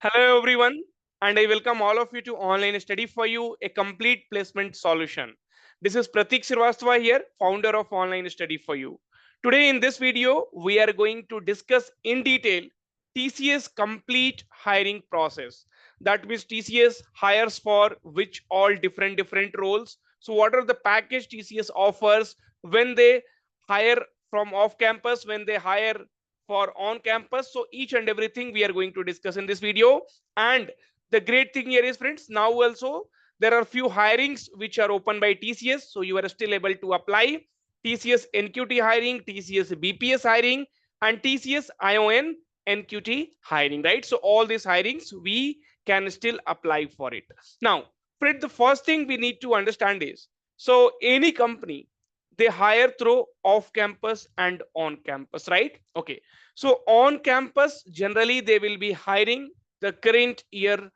Hello everyone, and I welcome all of you to Online Study for You, a complete placement solution. This is Pratik Srivastava here, founder of Online Study for You. Today in this video, we are going to discuss in detail TCS complete hiring process. That means TCS hires for which all different roles. So what are the package TCS offers when they hire from off campus, when they hire for on campus? So each and everything we are going to discuss in this video. And the great thing here is, friends, now also there are few hirings which are open by TCS, so you are still able to apply. TCS NQT hiring, TCS BPS hiring, and TCS ION NQT hiring, right? So all these hirings we can still apply for it. Now, Fred, the first thing we need to understand is, so any company, they hire through off campus and on campus, right? Okay, so on campus generally they will be hiring the current year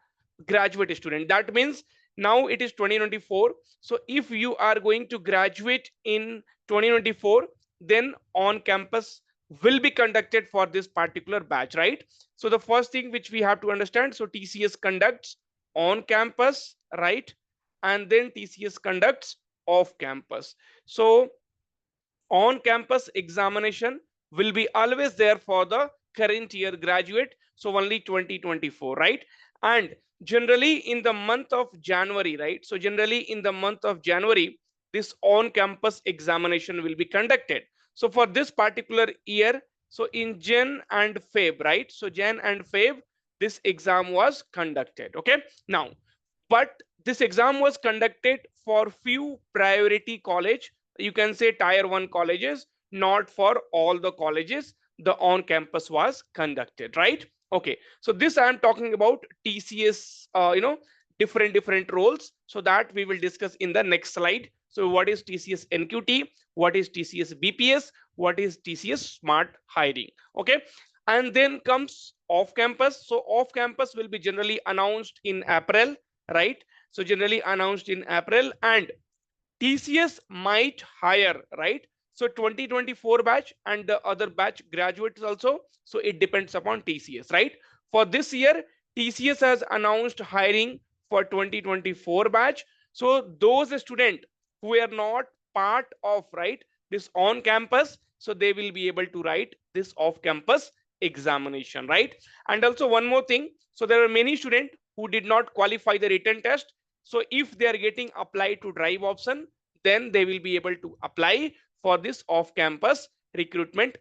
graduate student. That means now it is 2024, so if you are going to graduate in 2024, then on campus will be conducted for this particular batch, right? So the first thing which we have to understand, so TCS conducts on campus, right? And then TCS conducts off campus. So on campus examination will be always there for the current year graduate, so only 2024, right? And generally in the month of January, right? So generally in the month of January, this on campus examination will be conducted. So for this particular year, so in Jan and Feb, right? So Jan and Feb, this exam was conducted. Okay, now, but this exam was conducted for few priority college, you can say tier 1 colleges, not for all the colleges the on campus was conducted, right? Okay, so this I am talking about TCS, different roles, so that we will discuss in the next slide. So what is TCS NQT, what is TCS BPS, what is TCS smart hiring? Okay, and then comes off campus. So off campus will be generally announced in April, right? So generally announced in April, and TCS might hire, right? So 2024 batch and the other batch graduates also. So it depends upon TCS, right? For this year, TCS has announced hiring for 2024 batch. So those students who are not part of, right, this on campus, so they will be able to write this off campus examination, right? And also one more thing, so there are many students who did not qualify the written test. So if they are getting applied to drive option, then they will be able to apply for this off campus recruitment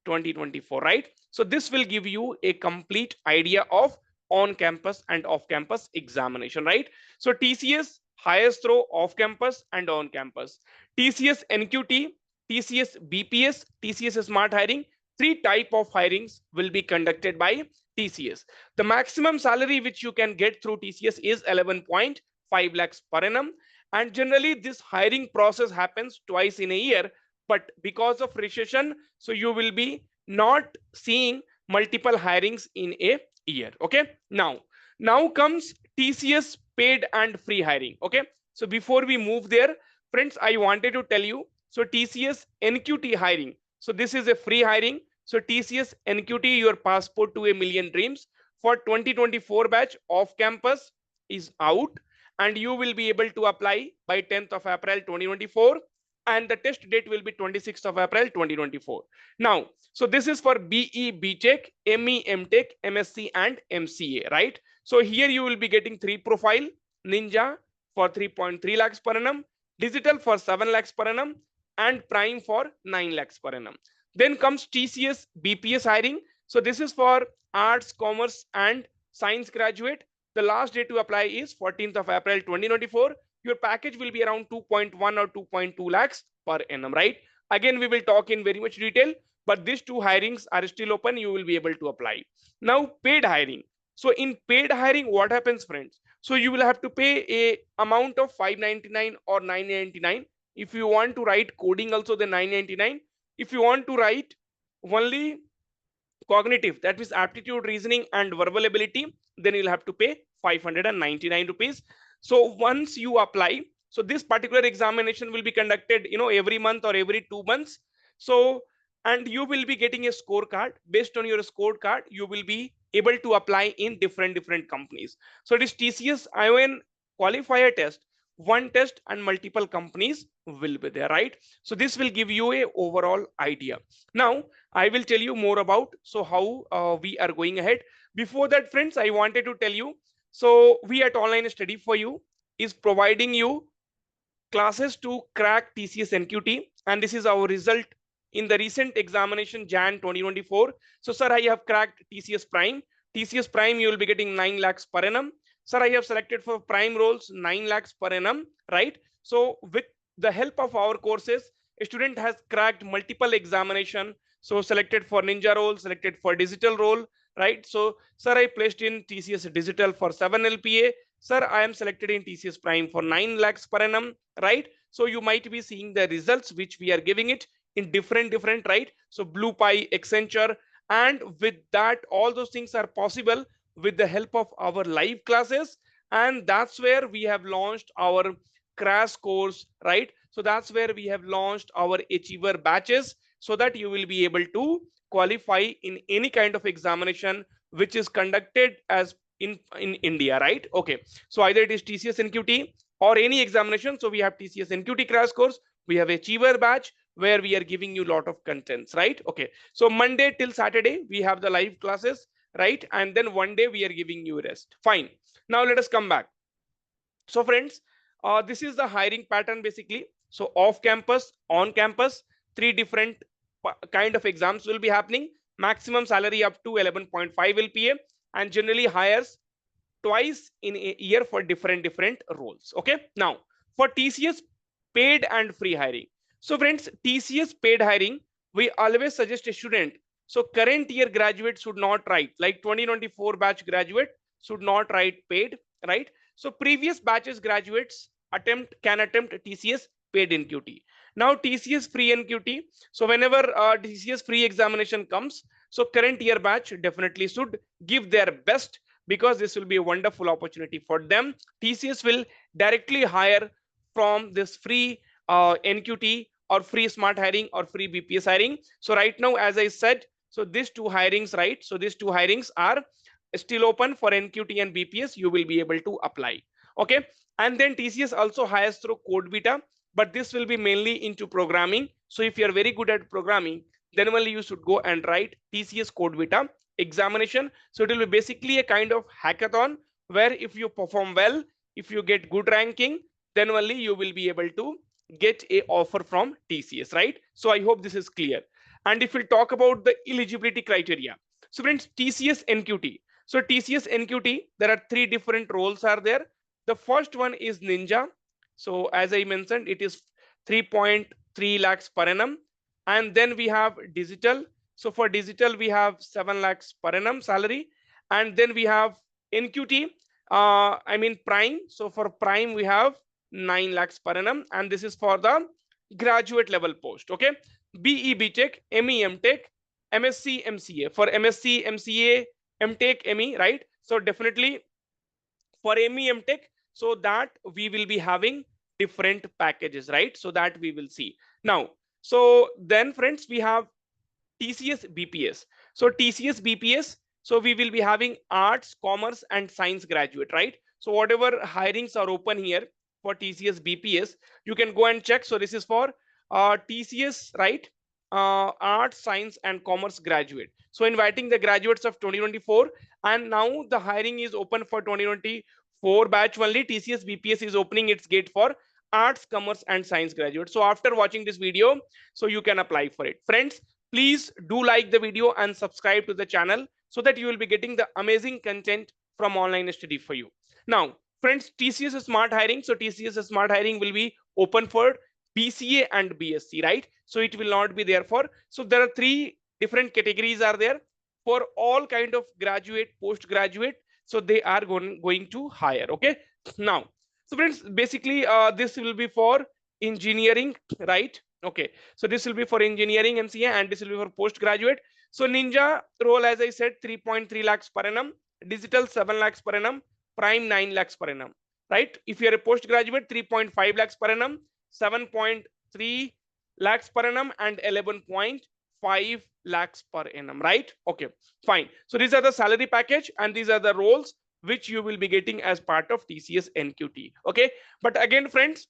2024, right? So this will give you a complete idea of on campus and off campus examination, right? So TCS hires through off campus and on campus. TCS NQT, TCS BPS, TCS smart hiring, three type of hirings will be conducted by TCS. The maximum salary which you can get through TCS is 11.5 lakhs per annum, and generally this hiring process happens twice in a year, but because of recession, so you will be not seeing multiple hirings in a year. Okay, now comes TCS paid and free hiring. Okay, so before we move there, friends, I wanted to tell you, so TCS NQT hiring, so this is a free hiring. So TCS NQT, your passport to a million dreams, for 2024 batch off campus is out, and you will be able to apply by 10th of April 2024, and the test date will be 26th of April 2024. Now, so this is for BE BTech, ME MTech, MSc and MCA, right? So here you will be getting three profile: Ninja for 3.3 lakhs per annum, Digital for 7 lakhs per annum, and Prime for 9 lakhs per annum. Then comes TCS BPS hiring. So this is for arts, commerce and science graduate. The last day to apply is 14th of April 2024. Your package will be around 2.1 or 2.2 lakhs per annum, right? Again, we will talk in very much detail, but these two hirings are still open. You will be able to apply. Now, paid hiring. So in paid hiring, what happens, friends? So you will have to pay a amount of 599 or 999. If you want to write coding also, the 999. If you want to write only cognitive, that means aptitude, reasoning and verbal ability, then you'll have to pay 599 rupees. So once you apply, so this particular examination will be conducted, every month or every 2 months. So, and you will be getting a scorecard. Based on your scorecard, you will be able to apply in different companies. So it is TCS ION qualifier test, one test and multiple companies will be there, right? So this will give you a overall idea. Now I will tell you more about so how we are going ahead. Before that, friends, I wanted to tell you, so we at Online Study for You is providing you classes to crack TCS NQT, and this is our result in the recent examination Jan 2024. So sir, I have cracked TCS Prime. TCS Prime, you will be getting 9 lakhs per annum. Sir, I have selected for Prime roles 9 lakhs per annum, right? So with the help of our courses, a student has cracked multiple examination. So selected for Ninja role, selected for digital role, right? So sir, I placed in TCS Digital for 7 LPA. Sir, I am selected in TCS Prime for 9 lakhs per annum, right? So you might be seeing the results which we are giving it in different, right? So Blue Pie, Accenture, and with that, all those things are possible with the help of our live classes. And that's where we have launched our crash course, right? So that's where we have launched our achiever batches so that you will be able to qualify in any kind of examination which is conducted as in India, right? Okay, so either it is TCS NQT or any examination. So we have TCS NQT crash course, we have achiever batch where we are giving you a lot of contents, right? Okay, so Monday till Saturday we have the live classes, right? And then one day we are giving you rest. Fine. Now let us come back. So friends, this is the hiring pattern basically. So off campus, on campus, three different kind of exams will be happening. Maximum salary up to 11.5 LPA, and generally hires twice in a year for different roles. Okay, now for TCS paid and free hiring. So friends, TCS paid hiring, we always suggest a student, so current year graduate should not write, like 2024 batch graduate should not write paid, right? So previous batches graduates can attempt TCS paid NQT. Now TCS free NQT, so whenever TCS free examination comes, so current year batch definitely should give their best, because this will be a wonderful opportunity for them. TCS will directly hire from this free NQT or free smart hiring or free BPS hiring. So right now, as I said, so these two hirings, right? So these two hirings are still open for NQT and BPS. You will be able to apply. Okay. And then TCS also hires through Code Beta, but this will be mainly into programming. So if you're very good at programming, then only you should go and write TCS Code Beta examination. So it will be basically a kind of hackathon where if you perform well, if you get good ranking, then only you will be able to get a offer from TCS, right? So I hope this is clear. And if we talk about the eligibility criteria, so friends, TCS NQT. So TCS NQT, there are three different roles are there. The first one is Ninja. So as I mentioned, it is 3.3 lakhs per annum. And then we have digital. So for digital, we have 7 lakhs per annum salary. And then we have NQT, Prime. So for Prime, we have 9 lakhs per annum. And this is for the graduate level post. Okay. BE BTech, ME MTech, MSc MCA. For MSc MCA, MTech, ME, right? So definitely for ME MTech, so that we will be having different packages, right? So that we will see. Now, so then friends, we have TCS BPS. So TCS BPS, so we will be having arts, commerce, and science graduate, right? So whatever hirings are open here for TCS BPS, you can go and check. So this is for TCS, right? Arts, science, and commerce graduate. So inviting the graduates of 2024, and now the hiring is open for 2024 batch only. TCS BPS is opening its gate for arts, commerce, and science graduate. So after watching this video, so you can apply for it. Friends, please do like the video and subscribe to the channel so that you will be getting the amazing content from Online Study for You. Now, friends, TCS Smart Hiring. So TCS Smart Hiring will be open for BCA and BSc, right? So it will not be there for. So there are three different categories are there for all kind of graduate, postgraduate. So they are going to hire. Okay. Now, so friends, basically this will be for engineering, right? Okay. So this will be for engineering MCA, and this will be for postgraduate. So Ninja role, as I said, 3.3 lakhs per annum, digital 7 lakhs per annum, prime 9 lakhs per annum, right? If you are a postgraduate, 3.5 lakhs per annum, 7.3 lakhs per annum, and 11.5 5 lakhs per annum, right? Okay, fine. So these are the salary package and these are the roles which you will be getting as part of TCS NQT. Okay, but again friends,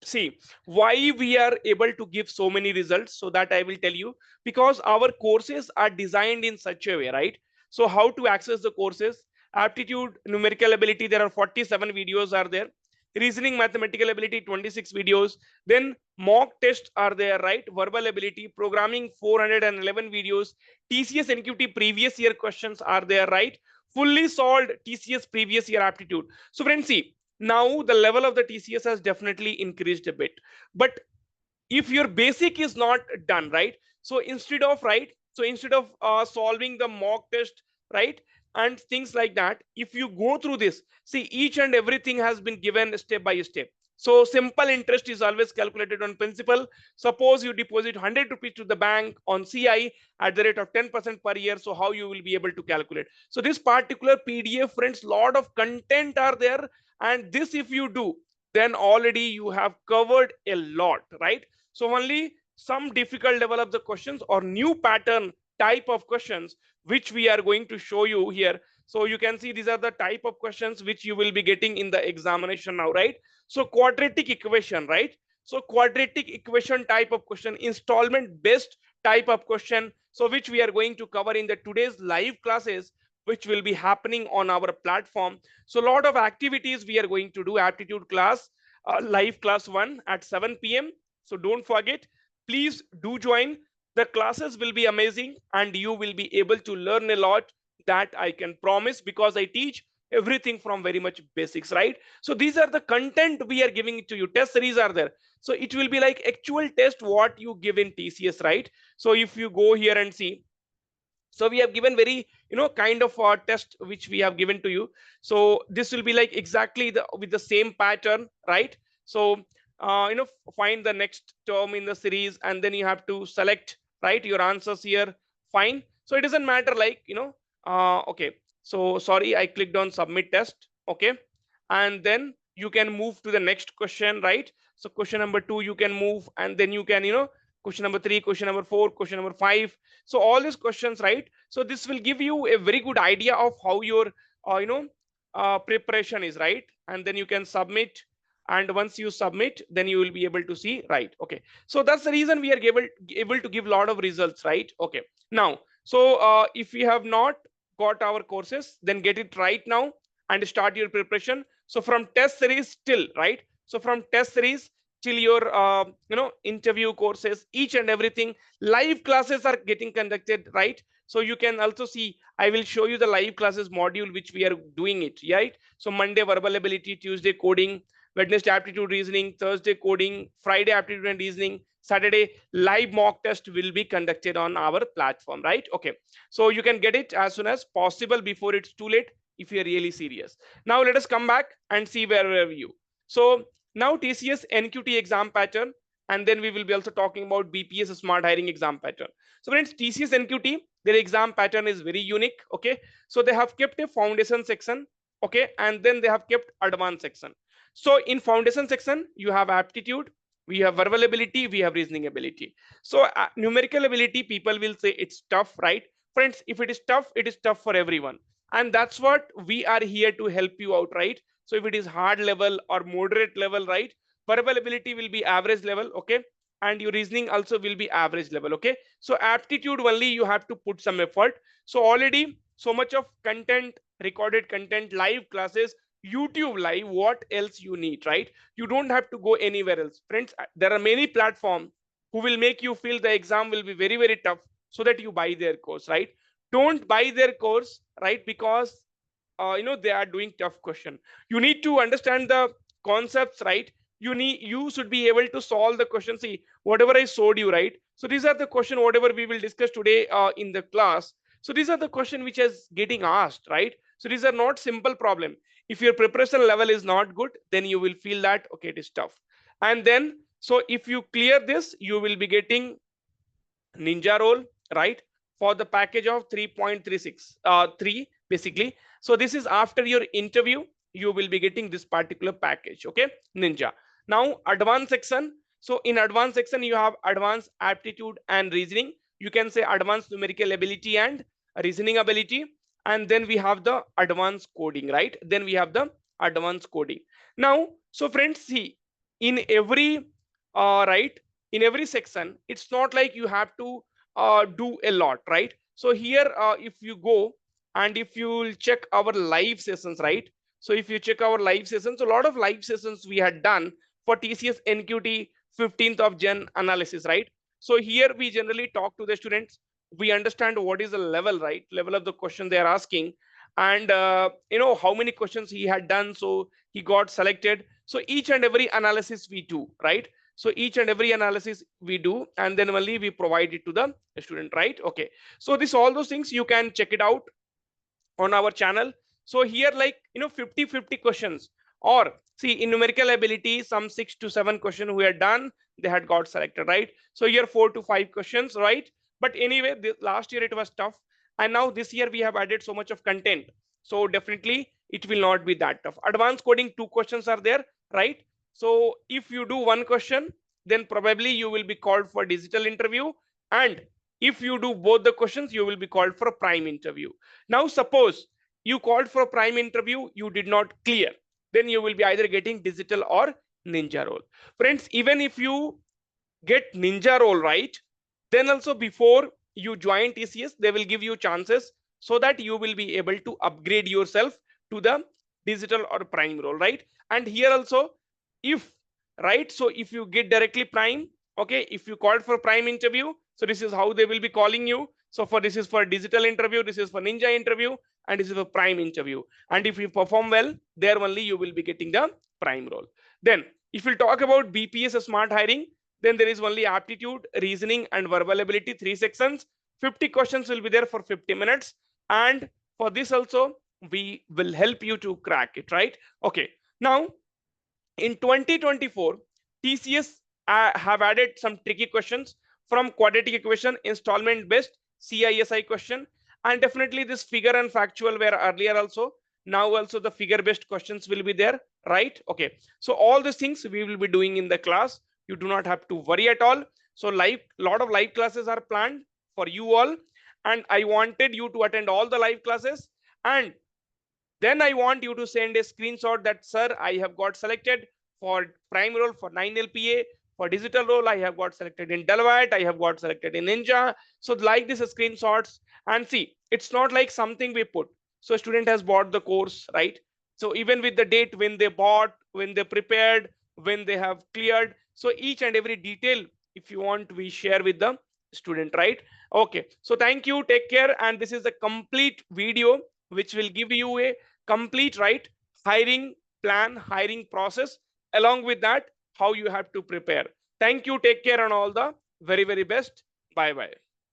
see why we are able to give so many results, so that I will tell you, because our courses are designed in such a way, right? So how to access the courses? Aptitude, numerical ability, there are 47 videos are there. Reasoning, mathematical ability, 26 videos. Then mock tests are there, right? Verbal ability, programming, 411 videos. TCS NQT previous year questions are there, right? Fully solved TCS previous year aptitude. So friends, see, now the level of the TCS has definitely increased a bit. But if your basic is not done, right? So instead of, right, so instead of solving the mock test, right, and things like that, if you go through this, see, each and everything has been given step by step. So simple interest is always calculated on principal. Suppose you deposit 100 rupees to the bank on CI at the rate of 10% per year, so how you will be able to calculate? So this particular PDF, friends, lot of content are there, and this if you do, then already you have covered a lot, right? So only some difficult level of the questions or new pattern type of questions which we are going to show you here. So you can see these are the type of questions which you will be getting in the examination now, right? So quadratic equation, right? So quadratic equation type of question, installment based type of question, so which we are going to cover in the today's live classes which will be happening on our platform. So a lot of activities we are going to do. Aptitude class, live class 1 at 7 p.m. So don't forget, please do join. The classes will be amazing and you will be able to learn a lot, that I can promise, because I teach everything from very much basics, right? So these are the content we are giving it to you. Test series are there. So it will be like actual test what you give in TCS, right? So if you go here and see, so we have given very, kind of test which we have given to you. So this will be like exactly the with the same pattern, right? So find the next term in the series and then you have to select, right, your answers here. Fine. So it doesn't matter, like, okay, so sorry, I clicked on submit test. Okay, and then you can move to the next question, right? So question number 2 you can move, and then you can, question number 3, question number 4, question number 5. So all these questions, right? So this will give you a very good idea of how your preparation is, right? And then you can submit, and once you submit, then you will be able to see, right? Okay, so that's the reason we are able to give a lot of results, right? Okay, now, so if you have not got our courses, then get it right now and start your preparation. So from test series till, right, so from test series till your interview courses, each and everything, live classes are getting conducted, right? So you can also see, I will show you the live classes module which we are doing it, right? So Monday verbal ability, Tuesday coding, Wednesday aptitude reasoning, Thursday coding, Friday aptitude and reasoning, Saturday live mock test will be conducted on our platform, right? Okay, so you can get it as soon as possible before it's too late, if you're really serious. Now let us come back and see where were you. So now TCS NQT exam pattern, and then we will be also talking about BPS smart hiring exam pattern. So friends, TCS NQT, their exam pattern is very unique. Okay, so they have kept a foundation section, okay, and then they have kept advanced section. So in foundation section you have aptitude, we have verbal ability, we have reasoning ability. So numerical ability, people will say it's tough, right? Friends, if it is tough, it is tough for everyone, and that's what we are here to help you out, right? So if it is hard level or moderate level, right, verbal ability will be average level, okay, and your reasoning also will be average level, okay. So aptitude only you have to put some effort. So already so much of content, recorded content, live classes, YouTube live, what else you need, right? You don't have to go anywhere else, friends. There are many platforms who will make you feel the exam will be very very tough, so that you buy their course, right? Don't buy their course, right? Because they are doing tough question. You need to understand the concepts, right? You should be able to solve the question. See, whatever I showed you, right? So these are the question whatever we will discuss today in the class. So these are the question which is getting asked, right? So these are not simple problem. If your preparation level is not good, then you will feel that okay, it is tough. And then, so if you clear this, you will be getting ninja role, right, for the package of 3.36 3 basically. So this is after your interview, you will be getting this particular package, okay, ninja. Now advanced section. So in advanced section you have advanced aptitude and reasoning. you can say advanced numerical ability and reasoning ability. And then we have the advanced coding, right? Then we have the advanced coding. Now, so friends, see, in every right, in every section, it's not like you have to do a lot, right? So here, if you go and if you check our live sessions, right? So if you check our live sessions, a lot of live sessions we had done for TCS NQT 15th of Jan analysis, right? So here we generally talk to the students. We understand what is the level, right? Level of the question they are asking, and how many questions he had done, so he got selected. So each and every analysis we do, right? So each and every analysis we do, and then only we provide it to the student, right? Okay. So this all those things you can check it out on our channel. So here, like 50-50 questions, or see, in numerical ability, some 6 to 7 questions we had done, they had got selected, right? So here 4 to 5 questions, right? But anyway, last year it was tough, and now this year we have added so much of content, so definitely it will not be that tough. Advanced coding, 2 questions are there, right? So if you do 1 question, then probably you will be called for digital interview, and if you do both the questions, you will be called for a prime interview. Now suppose you called for a prime interview, you did not clear, then you will be either getting digital or ninja role. Friends, even if you get ninja role, right, then also before you join TCS, they will give you chances so that you will be able to upgrade yourself to the digital or prime role, right? And here also, if right, so if you get directly prime, okay, if you called for prime interview, so this is how they will be calling you. So for this is for digital interview, this is for ninja interview, and this is for prime interview. And if you perform well, there only you will be getting the prime role. Then if we talk about BPS smart hiring, then there is only aptitude, reasoning, and verbal ability, 3 sections. 50 questions will be there for 50 minutes. And for this also, we will help you to crack it, right? Okay. Now, in 2024, TCS have added some tricky questions from quadratic equation, installment based CISI question. And definitely this figure and factual were earlier also. Now also the figure based questions will be there, right? Okay. So all these things we will be doing in the class. You do not have to worry at all. So lot of live classes are planned for you all. And I wanted you to attend all the live classes. And then I want you to send a screenshot that, sir, I have got selected for prime role for 9 LPA. For digital role, I have got selected in Deloitte. I have got selected in Ninja. So like this screenshots, and see, it's not like something we put. So student has bought the course, right? So even with the date when they bought, when they prepared, when they have cleared. So each and every detail, if you want, we share with the student, right? Okay. So thank you. Take care. And this is a complete video which will give you a complete, right, hiring plan, hiring process, along with that how you have to prepare. Thank you, take care, and all the very best. Bye bye.